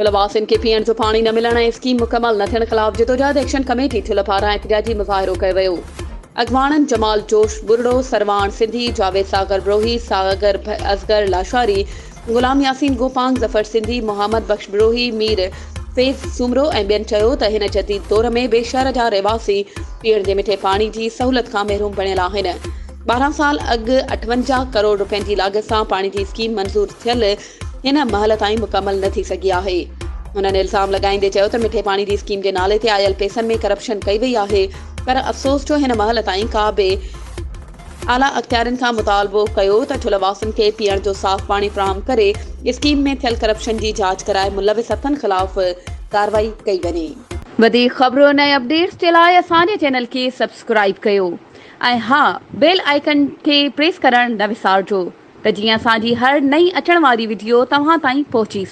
ठुलवासियुनि खे पीअण जो पाणी न मिलण ऐं स्कीम मुकमल न थियण ख़िलाफ़ जिदोजहद एक्शन कमेटी ठुल पारां एहतिजाजी मुज़ाहिरो कयो वियो। अॻवाननि जमाल जोश बुरड़ो, सरवाण सिंधी, जावेद सागर ब्रोही, सागर असगर लाशारी, गुलाम यासीन गोपांग, ज़फर सिंधी, मोहम्मद बख्श ब्रोही, मीर फैज़ सुमरो ऐं ॿियनि चयो त हिन जदीद दौर में ॿिए शहर जा रहवासी पीअण जे मिठे पाणी जी सहूलियत खां महरूम बणियल आहिनि। 12 साल अॻु 58 करोड़ रुपयनि जी लाॻत सां पाणी जी स्कीम मंज़ूर थियल हिन महल ताईं मुकमल न थी सघी आहे। हुननि इल्ज़ाम लॻाईंदे चयो त मिठे पाणी जी स्कीम जे नाले ते आयल पैसनि में करप्शन कई वई आहे, पर अफ़सोस जो हिन महल ताईं का बि आला अख़्तियारनि खां मुतालबो कयो त ठुलवासियुनि खे पीअण जो साफ़ पाणी फ़राहम करे स्कीम में थियल करप्शन जी जांच कराए मुलविस अथनि ख़िलाफ़ कार्रवाई कई वञे। वधीक ख़बरूं ऐं अपडेट्स जे लाइ असांजे चैनल खे सब्सक्राइब कयो ऐं हा, बेल आइकन खे प्रेस करणु न विसारिजो त जीअं असांजी हर नई अचण वारी वीडियो तव्हां ताईं पहुची सघे।